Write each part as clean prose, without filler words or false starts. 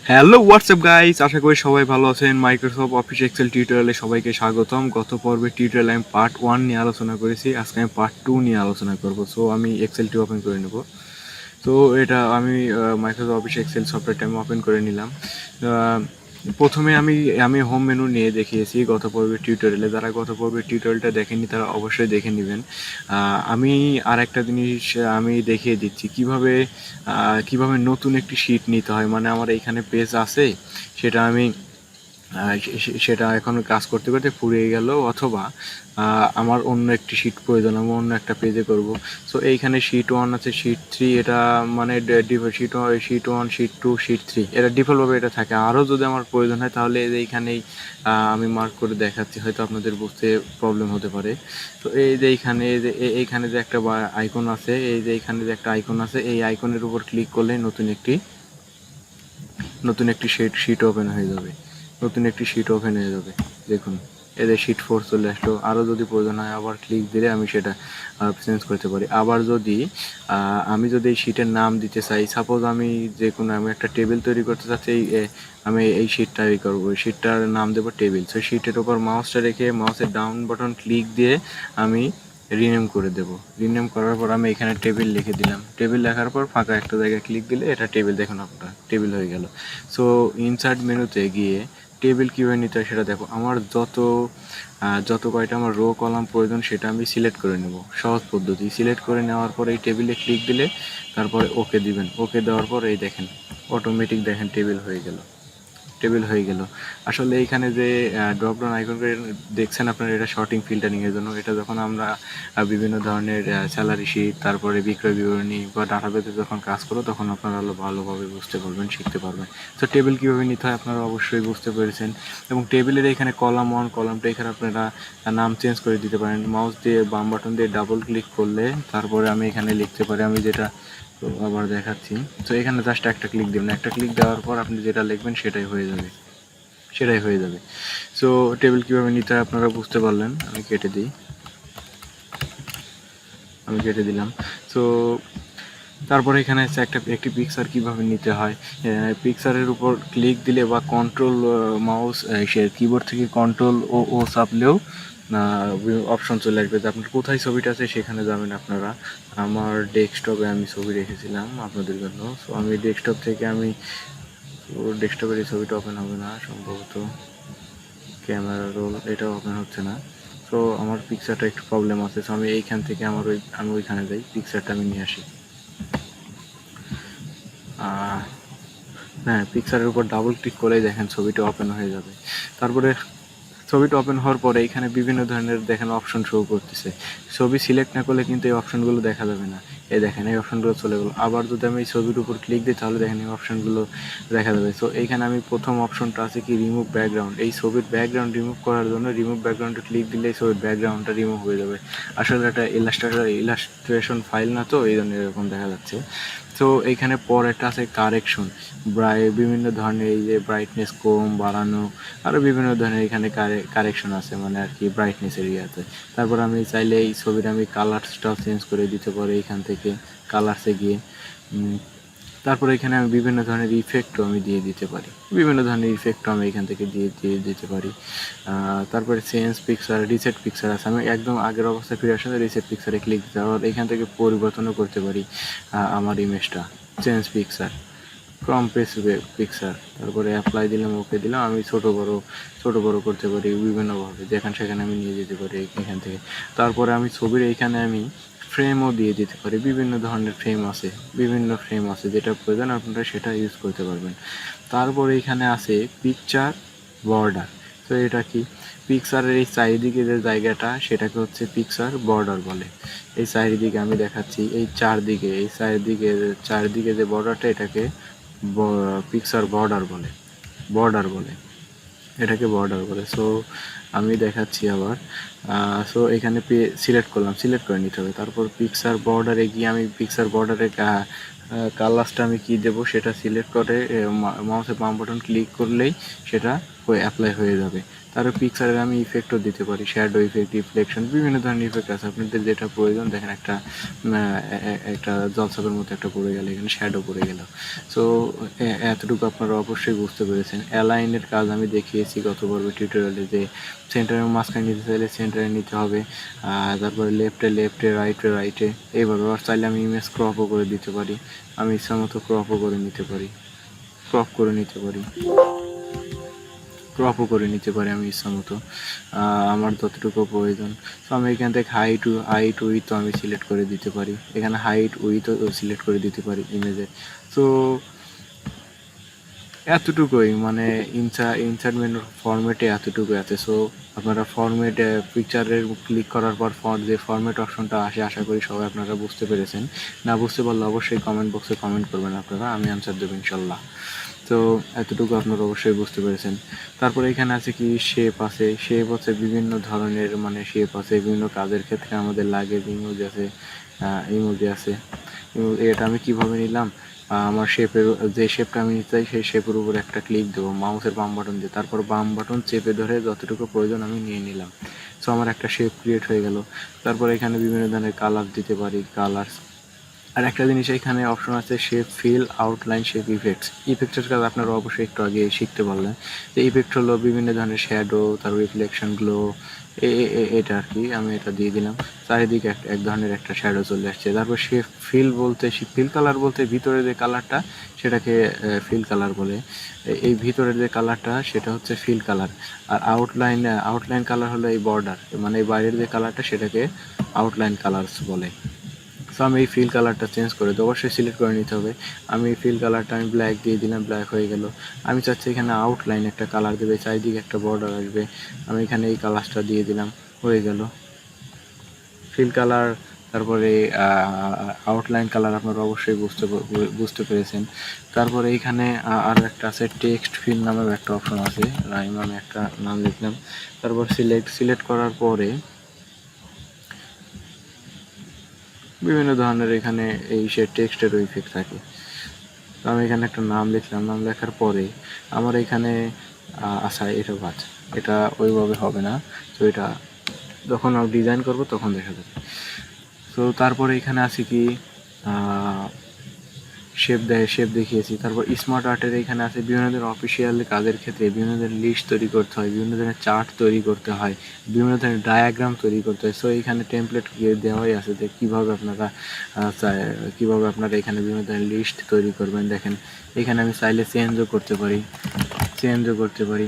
Hello WhatsApp guys, আশা করি সবাই ভালো আছেন। মাইক্রোসফট অফিস এক্সেল টিউটোরিয়ালে সবাইকে স্বাগতম। গত পর্বে টিউটোরিয়ালে আমি পার্ট 1 নিয়ে আলোচনা করেছি, আজকে আমি পার্ট 2 নিয়ে আলোচনা করব। সো আমি এক্সেলটি ওপেন করে নেব। তো এটা আমি মাইক্রোসফট অফিস এক্সেল সফটওয়্যারটা আমি ওপেন করে নিলাম। প্রথমে আমি হোম মেনু নিয়ে দেখিয়েছি গত পর্বের টিউটোরিয়ালে। যারা গত পর্বের টিউটোরিয়ালটা দেখেননি তারা অবশ্যই দেখে নেবেন। আমি আর একটা জিনিস আমি দেখিয়ে দিচ্ছি কিভাবে নতুন একটি শিট নিতে হয়। মানে আমার এইখানে পেজ আছে, সেটা আমি সেটা এখন কাজ করতে করতে ফুরিয়ে গেল, অথবা আমার অন্য একটি শিট প্রয়োজন, আমি অন্য একটা পেজে করব। সো এইখানে শিট 1 আছে, শিট 3, এটা মানে শিট 1, শিট 2, শিট 3, এটা ডিফল্টভাবে এটা থাকে। আরও যদি আমার প্রয়োজন হয় তাহলে এইখানেই আমি মার্ক করে দেখাচ্ছি, হয়তো আপনাদের বুঝতে প্রবলেম হতে পারে। তো এই যে এইখানে যে একটা আইকন আছে, এইখানে যে একটা আইকন আছে, এই আইকনের উপর ক্লিক করলে নতুন একটি শিট ওপেন হয়ে যাবে। দেখুন, এদের শিট 4 চলে আসলো। আরও যদি প্রয়োজন হয় আবার ক্লিক দিলে আমি সেটা চেঞ্জ করতে পারি। আবার যদি আমি এই শিটের নাম দিতে চাই, সাপোজ আমি একটা টেবিল তৈরি করতে চাচ্ছি, আমি এই শিটটাই করবো, ওই শিটটার নাম দেবো টেবিল। সেই শিটের উপর মাউসটা রেখে মাউসের ডাউন বাটন ক্লিক দিয়ে আমি রিনেম করে দেব। রিনেম করার পর আমি এখানে টেবিল লিখে দিলাম। টেবিল লেখার পর ফাঁকা একটা জায়গায় ক্লিক দিলে এটা টেবিল, দেখুন আপনার টেবিল হয়ে গেল। সো ইনসার্ট মেনুতে গিয়ে টেবিল কীভাবে নিতে হয় সেটা দেখো। আমার যত কয়টা আমার রো কলাম প্রয়োজন সেটা আমি সিলেক্ট করে নেব। সহজ পদ্ধতি, সিলেক্ট করে নেওয়ার পর এই টেবিলে ক্লিক দিলে তারপরে ওকে দিবেন। ওকে দেওয়ার পর এই দেখেন অটোমেটিক দেখেন টেবিল হয়ে গেল। আসলে এইখানে যে ড্রপ ডাউন আইকন দেখছেন আপনারা, এটা শর্টিং ফিল্টারিংয়ের জন্য। এটা যখন আমরা বিভিন্ন ধরনের স্যালারি শিট, তারপরে বিক্রয় বিবরণী বা ডাটাবেসে যখন কাজ করো তখন আপনারা ভালোভাবে বুঝতে পারবেন, শিখতে পারবেন। তো টেবিল কীভাবে নিতে হয় আপনারা অবশ্যই বুঝতে পেরেছেন। এবং টেবিলের এখানে কলাম 1, কলাম 2 এখানে আপনারা নাম চেঞ্জ করে দিতে পারেন। মাউস দিয়ে বাম বাটন দিয়ে ডাবল ক্লিক করলে তারপরে আমি এখানে লিখতে পারি, আমি যেটা তো আবার দেখাচ্ছি। তো এখানে জাস্ট একটা ক্লিক দেবেন। একটা ক্লিক দেওয়ার পর আপনি যেটা লিখবেন সেটাই হয়ে যাবে। সো টেবিল কীভাবে নিতে হয় আপনারা বুঝতে পারলেন। আমি কেটে দিলাম। সো তারপরে এখানে আছে একটি পিকচার কীভাবে নিতে হয়। পিকচারের উপর ক্লিক দিলে বা কন্ট্রোল মাউস কিবোর্ড থেকে কন্ট্রোল ও চাপলেও অপশন চলে আসবে যে আপনার কোথায় ছবিটা আছে সেখানে যাবেন আপনারা। আমার ডেস্কটপে আমি ছবি রেখেছিলাম আপনাদের জন্য। সো আমি ডেস্কটপ থেকে ডেস্কটপের এই ছবিটা ওপেন হবে না সম্ভবত, ক্যামেরা রোল এটা ওপেন হচ্ছে না। সো আমার পিকচারটা একটু প্রবলেম আছে। সো আমি এইখান থেকে আমি ওইখানে যাই, পিকচারটা আমি নিয়ে আসি। হ্যাঁ, পিকচারের উপর ডাবল ক্লিক করেই দেখেন ছবিটা ওপেন হয়ে যাবে। তারপরে ছবিটা ওপেন হওয়ার পরে এখানে বিভিন্ন ধরনের দেখেন অপশন শো করতেছে। ছবি সিলেক্ট না করলে কিন্তু এই অপশনগুলো দেখা যাবে না। এই দেখেন এই অপশনগুলো চলে গেলো। আবার যদি আমি এই ছবির উপর ক্লিক দিই তাহলে দেখেন এই অপশনগুলো দেখা যাবে। সো এইখানে আমি প্রথম অপশনটা আছে কি, রিমুভ ব্যাকগ্রাউন্ড। এই ছবির ব্যাকগ্রাউন্ড রিমুভ করার জন্য রিমুভ ব্যাকগ্রাউন্ডে ক্লিক দিলে এই ছবির ব্যাকগ্রাউন্ডটা রিমুভ হয়ে যাবে। আসলে এটা ইলাস্ট্রেশন ফাইল না, তো এই জন্য এরকম দেখা যাচ্ছে। তো এইখানে পরেরটা আছে কারেকশন। বিভিন্ন ধরনের এই যে ব্রাইটনেস কম বাড়ানো, আরও বিভিন্ন ধরনের এখানে কারেকশন আছে, মানে আর কি ব্রাইটনেস এরিয়াতে। তারপর আমি চাইলে এই ছবির আমি কালারসটাও চেঞ্জ করে দিতে পারি এখান থেকে কালারসে গিয়ে। তারপরে এখানে আমি বিভিন্ন ধরনের ইফেক্টও আমি দিয়ে দিতে পারি, এখান থেকে দিয়ে দিতে পারি। তারপরে চেঞ্জ পিকচার, রিসেট পিকচার আছে। আমি একদম আগের অবস্থায় ফিরে আসার রিসেট পিকচারে ক্লিক দিতে পারি। এখান থেকে পরিবর্তনও করতে পারি আমার ইমেজটা। চেঞ্জ পিকচার, কম্প্রেস পিকচার, তারপরে অ্যাপ্লাই দিলাম, ওকে দিলাম। আমি ছোট বড় করতে পারি বিভিন্নভাবে, সেখানে আমি নিয়ে যেতে পারি এখান থেকে। তারপরে আমি ছবির এইখানে আমি ফ্রেমও দিয়ে দিতে পারি। বিভিন্ন ধরনের ফ্রেম আছে, যেটা প্রয়োজন আপনারা সেটা ইউজ করতে পারবেন। তারপরে এখানে আছে পিকচার বর্ডার। তো এটা কি, পিকচারের এই চারিদিকে যে জায়গাটা সেটাকে হচ্ছে পিকচার বর্ডার বলে। এই চারিদিকে আমি দেখাচ্ছি, এই চারিদিকে যে বর্ডারটা এটাকে পিকচার বর্ডার বলে। সো আমি দেখাচ্ছি আবার। সো এখানে সিলেক্ট করলাম, সিলেক্ট করে নিতে হবে। তারপর পিকচার বর্ডারে গিয়ে আমি পিকচার বর্ডারে কালারসটা আমি কি দেবো সেটা সিলেক্ট করে মাউসের বাম বাটন ক্লিক করলেই সেটা অ্যাপ্লাই হয়ে যাবে। তারপর পিকচারের আমি ইফেক্টও দিতে পারি, শ্যাডো ইফেক্ট, রিফ্লেকশন, বিভিন্ন ধরনের ইফেক্ট আছে আপনাদের যেটা প্রয়োজন। দেখেন একটা জলছাপের মতো একটা পড়ে গেল, এখানে শ্যাডো পড়ে গেল। সো এতটুকু আপনারা অবশ্যই বুঝতে পেরেছেন। অ্যালাইনের কাজ আমি দেখিয়েছি গত পর্বে টিউটোরিয়ালে, যে সেন্টারের মাঝখানে নিতে চাইলে সেন্টারে নিতে হবে, তারপরে লেফটে রাইটে এইভাবে। আর চাইলে আমি ইমেজ ক্রপও করে দিতে পারি, আমি ইচ্ছা মতো ক্রপও করে নিতে পারি, ক্রপও করে নিতে পারি আমি ইচ্ছা মতো, আমার যতটুকু প্রয়োজন। তো আমি এখান থেকে হাইট উইথ আমি সিলেক্ট করে দিতে পারি, এখানে হাইট উইথও সিলেক্ট করে দিতে পারি ইমেজে। তো এতটুকুই, মানে ইনসার্ট মেনুর ফরম্যাটে এতটুকু আছে। সো আপনারা ফরম্যাটে পিকচারের ক্লিক করার পর যে ফরম্যাট অপশনটা আসে, আশা করি সবাই আপনারা বুঝতে পেরেছেন। না বুঝতে পারলে অবশ্যই কমেন্ট বক্সে কমেন্ট করবেন আপনারা, আমি আনসার দেবো ইনশাল্লাহ। তো এতটুকু আপনারা অবশ্যই বুঝতে পেরেছেন। তারপরে এখানে আছে কি শেপ হচ্ছে বিভিন্ন ধরনের, মানে শেপ আছে বিভিন্ন কাজের ক্ষেত্রে আমাদের লাগে। ইমোজি আছে। এটা আমি কিভাবে নিলাম, আমার যে শেপটা আমি নিতে চাই সেই শেপের উপর একটা ক্লিক দেবো মাউসের বাম বাটন দিয়ে, তারপর বাম বাটন চেপে ধরে যতটুকু প্রয়োজন আমি নিয়ে নিলাম। সো আমার একটা শেপ ক্রিয়েট হয়ে গেল। তারপর এখানে বিভিন্ন ধরনের কালার দিতে পারি, আর একটা জিনিস এখানে অপশন আছে শেপ ফিল আউটলাইন শেপ ইফেক্টের কাজ আপনারা অবশ্যই একটু আগে শিখতে পারলেন। তো ইফেক্ট হলো বিভিন্ন ধরনের শ্যাডো, তারপর রিফ্লেকশন, গ্লো, এটা আর কি। আমি এটা দিয়ে দিলাম, চারিদিকে এক ধরনের একটা শ্যাডো চলে আসছে। তারপর শেপ ফিল কালার বলতে ভিতরে যে কালারটা সেটাকে ফিল কালার বলে। এই ভিতরের যে কালারটা সেটা হচ্ছে ফিল কালার। আর আউটলাইন কালার হলো এই বর্ডার, মানে এই বাইরের যে কালারটা সেটাকে আউটলাইন কালারস বলে। সো আমি এই ফিল কালারটা চেঞ্জ করে দেবো, অবশ্যই সিলেক্ট করে নিতে হবে। আমি এই ফিল কালারটা আমি ব্ল্যাক দিয়ে দিলাম, ব্ল্যাক হয়ে গেল। আমি চাচ্ছি এখানে আউটলাইন একটা কালার দেবে, চারিদিকে একটা বর্ডার আসবে, আমি এখানে এই কালারটা দিয়ে দিলাম, হয়ে গেল ফিল কালার। তারপরে আউটলাইন কালার আপনারা অবশ্যই বুঝতে পেরেছেন। তারপরে এইখানে আরও একটা আছে টেক্সট ফিল নামের একটা অপশন আছে, আমি একটা নাম লিখলাম। তারপর সিলেক্ট করার পরে বিভিন্ন ধরনের এখানে টেক্সটেরও ইফেক্ট থাকে। তো আমি এখানে একটা নাম লিখলাম, নাম লেখার পরে আমার এখানে এটা ওইভাবে হবে না। তো এটা যখন আমি ডিজাইন করব তখন দেখা যাবে। তো তারপরে এখানে আছে কি শেপ দেখিয়েছি। তারপর স্মার্ট আর্টের এখানে আছে বিভিন্ন ধরনের অফিসিয়াল কাজের ক্ষেত্রে বিভিন্ন ধরনের লিস্ট তৈরি করতে হয়, বিভিন্ন ধরনের চার্ট তৈরি করতে হয়, বিভিন্ন ধরনের ডায়াগ্রাম তৈরি করতে হয়। সো এইখানে টেমপ্লেট দেওয়াই আছে যে কীভাবে আপনারা এখানে বিভিন্ন ধরনের লিস্ট তৈরি করবেন। দেখেন এখানে আমি চাইলে চেঞ্জও করতে পারি।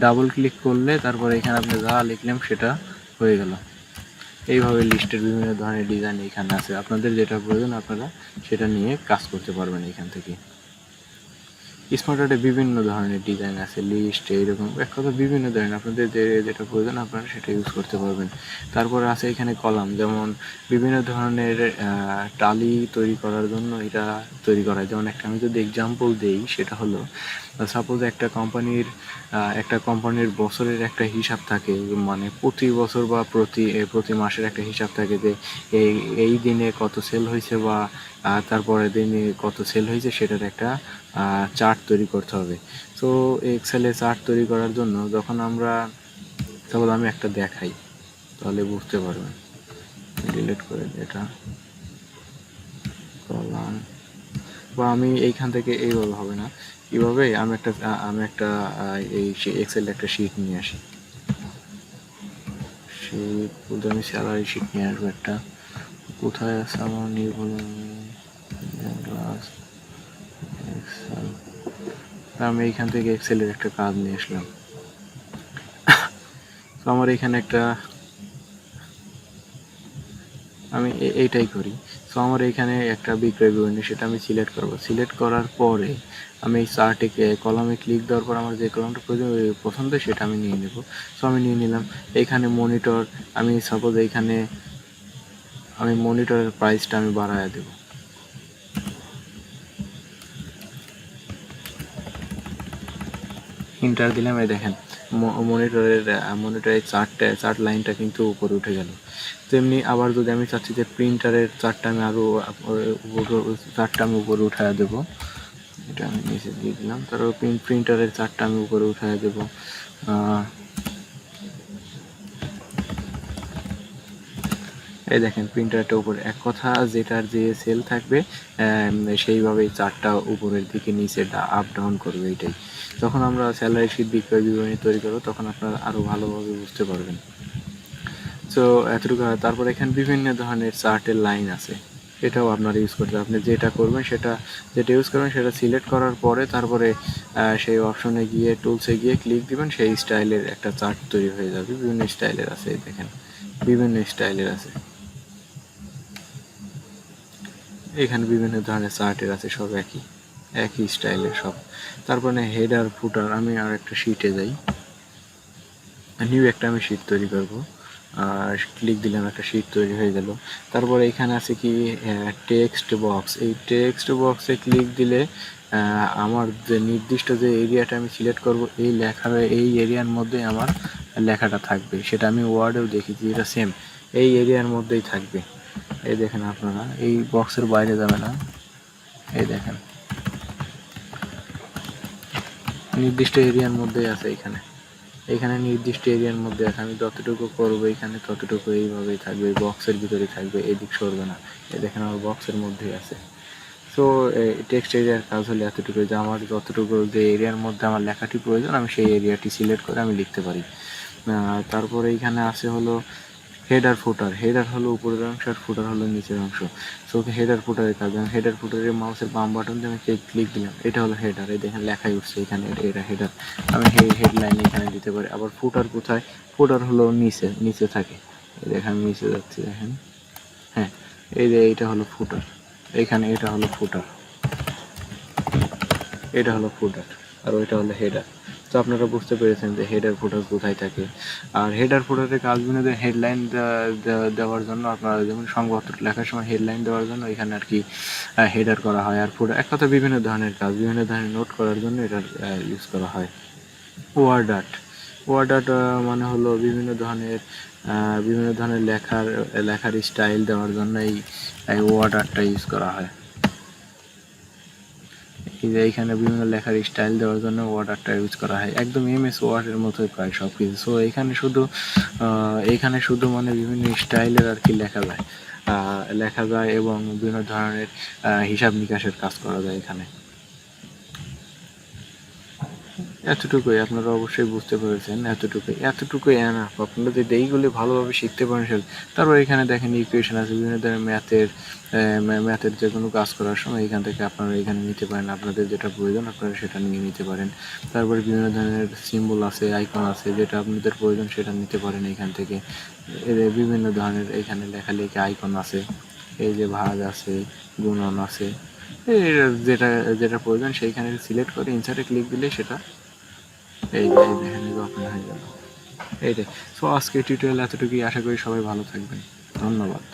ডাবল ক্লিক করলে তারপর এখানে আপনি যা লিখলেন সেটা হয়ে গেল। এইভাবে লিস্টের বিভিন্ন ধরনের ডিজাইন এখানে আছে, আপনাদের যেটা প্রয়োজন আপনারা সেটা নিয়ে কাজ করতে পারবেন এখান থেকে। স্মার্ট আর্টে বিভিন্ন ধরনের ডিজাইন আছে, লিস্ট এইরকম এক কথা বিভিন্ন ধরনের, আপনাদের যেটা প্রয়োজন আপনারা সেটা ইউজ করতে পারবেন। তারপরে আছে এখানে কলাম, যেমন বিভিন্ন ধরনের টালি তৈরি করার জন্য এটা তৈরি করা হয়। যেমন আমি যদি এক্সাম্পল দিই, সেটা হলো সাপোজ একটা কোম্পানির বছরের একটা হিসাব থাকে, মানে প্রতি বছর বা প্রতি মাসের একটা হিসাব থাকে যে এই দিনে কত সেল হয়েছে বা তারপরের দিনে কত সেল হয়েছে সেটার একটা চার্ট তৈরি করতে হবে। সো এক্সেলে চার্ট তৈরি করার জন্য যখন তাহলে আমি একটা দেখাই তাহলে বুঝতে পারবেন। ডিলিট করে এটা কলাম, বা আমি এইখান থেকে এইভাবে হবে না, কীভাবে আমি একটা এই এক্সেলে একটা শিট নিয়ে আসি। শিট বলতে আমি স্যালারি শিট নিয়ে আসবো একটা। কোথায় আছে আমার নির্ভুল এক্সেল, আমি এইখান থেকে এক্সেলের একটা কাজ নিয়ে আসলাম। তো আমার এখানে আমি এইটাই করি। সো আমার এখানে একটা বিক্রয় বিবরণী, সেটা আমি সিলেক্ট করব। সিলেক্ট করার পরে আমি এই চার্টে কলামে ক্লিক দেওয়ার পর আমার যে কলামটা পছন্দ সেটা আমি নিয়ে নেব। সো আমি নিয়ে নিলাম। এইখানে মনিটর, আমি সাপোজ এইখানে আমি মনিটরের প্রাইসটা আমি বাড়ায় দেব। ইন্টার দিলাম, এই দেখেন মনিটরের চার্ট লাইনটা কিন্তু উপরে উঠে গেল। তেমনি আবার যদি আমি চাচ্ছি যে প্রিন্টারের চার্টটা আমি আরও চার্টটা আমি উপরে উঠায় দেবো, এটা আমি নিচে দিয়ে দিলাম। তারপর প্রিন্টারের চার্টটা আমি উপরে উঠায় দেবো। এই দেখেন প্রিন্টারটা উপরে, এক কথা যেটার যে সেল থাকবে সেইভাবেই চার্টটা উপরের দিকে নিচে আপ ডাউন করবে। এটাই যখন আমরা স্যালারি শিট বিক্রয় বিবরণী তৈরি করবো তখন আপনারা আরও ভালোভাবে বুঝতে পারবেন। সো এতটুকু। তারপর এখানে বিভিন্ন ধরনের চার্টের লাইন আছে, এটাও আপনারা ইউজ করতে, আপনি যেটা করবেন যেটা ইউজ করবেন সেটা সিলেক্ট করার পরে তারপরে সেই অপশনে গিয়ে টুলসে গিয়ে ক্লিক দিবেন, সেই স্টাইলের একটা চার্ট তৈরি হয়ে যাবে। বিভিন্ন স্টাইলের আছে, দেখেন বিভিন্ন স্টাইলের আছে, এখানে বিভিন্ন ধরনের চার্টের আছে, সব একই স্টাইলের সব। তারপরে হেডার ফুটার, আমি আর একটা শিটে যাই, নিউ একটা আমি শিট তৈরি করব, আর ক্লিক দিলাম, একটা শিট তৈরি হয়ে গেল। তারপরে এখানে আছে কি টেক্সট বক্স, এই টেক্সট বক্সে ক্লিক দিলে আমার যে নির্দিষ্ট যে এরিয়াটা আমি সিলেক্ট করব এই এরিয়ার মধ্যে আমার লেখাটা থাকবে। সেটা আমি ওয়ার্ডেও দেখেছি, এটা সেম এই এরিয়ার মধ্যেই থাকবে। এই দেখেন আপনারা, এই বক্সের বাইরে যাবে না। এই দেখেন নির্দিষ্ট এরিয়ার মধ্যেই আছে, এখানে নির্দিষ্ট এরিয়ার মধ্যে আছে। আমি যতটুকু করবো এখানে ততটুকু এইভাবেই থাকবে, বক্সের ভিতরে থাকবে, এদিক সরবে না। এই দেখেন আমার বক্সের মধ্যেই আছে। সো টেক্সট এরিয়ার কাজ হলে এতটুকু, যে আমার যতটুকু যে এরিয়ার মধ্যে আমার লেখাটি প্রয়োজন আমি সেই এরিয়াটি সিলেক্ট করে আমি লিখতে পারি। তারপরে এইখানে আছে হলো হেডার ফুটার, হেডার হলো উপরের অংশ আর ফুটার হলো নিচের অংশ। সো হেডার ফুটারের কাজ, আমি হেডার ফুটারের মাউসের বাম বাটন দিয়ে আমি ক্লিক দিলাম, এটা হলো হেডার। এই দেখেন লেখাই উঠছে এখানে, এটা হেডার। আমি হেডলাইন এখানে দিতে পারি। আবার ফুটার কোথায়? ফুটার হলো নিচে থাকে। এই দেখেন আমি নিচে যাচ্ছি, দেখেন, হ্যাঁ এই যে এইটা হলো ফুটার, এখানে এটা হলো ফুটার, এটা হলো ফুটার, আর ওইটা হলো হেডার। তো আপনারা বুঝতে পেরেছেন যে হেডার ফুটার কোথায় থাকে। আর হেডার ফুটারের কাজগুলো হেডলাইন দেওয়ার জন্য, আপনারা যেমন সংবাদপত্র লেখার সময় হেডলাইন দেওয়ার জন্য এখানে আর কি হেডার করা হয়। আর ফুটার এক কথা বিভিন্ন ধরনের কাজ, বিভিন্ন ধরনের নোট করার জন্য এটা ইউজ করা হয়। ওয়ার্ড আর্ট মানে হলো বিভিন্ন ধরনের লেখার স্টাইল দেওয়ার জন্য এই ওয়ার্ড আর্টটা ইউজ করা হয়। এইখানে বিভিন্ন লেখার স্টাইল দেওয়ার জন্য ওয়ার্ডারটা ইউজ করা হয়, একদম এমএস ওয়ার্ডের মতোই প্রায় সব কিছু। সো এখানে শুধু মানে বিভিন্ন স্টাইলের আর কি লেখা যায় এবং বিভিন্ন ধরনের হিসাব নিকাশের কাজ করা যায় এখানে। এতটুকুই, আপনারা অবশ্যই বুঝতে পেরেছেন। এতটুকুই এনাফ। আপনারা যদি এইগুলি ভালোভাবে শিখতে পারেন তারপর এখানে দেখেন ইকুয়েশন আছে, বিভিন্ন ধরনের ম্যাথের যে কোনো কাজ করার সময় এখান থেকে আপনারা এখানে নিতে পারেন, আপনাদের যেটা প্রয়োজন আপনারা সেটা নিয়ে নিতে পারেন। তারপরে বিভিন্ন ধরনের সিম্বল আছে, আইকন আছে, যেটা আপনাদের প্রয়োজন সেটা নিতে পারেন এখান থেকে। বিভিন্ন ধরনের এখানে লেখালেখি আইকন আছে, এই যে ভাগ আছে, গুণন আছে, যেটা যেটা প্রয়োজন সেইখানে সিলেক্ট করে ইনসার্টে ক্লিক দিলে সেটা এই দেখেন ওপেন হয়ে গেল। এইটাই। সো আজকে টিউটোরিয়াল এতটুকুই, আশা করি সবাই ভালো থাকবেন। ধন্যবাদ।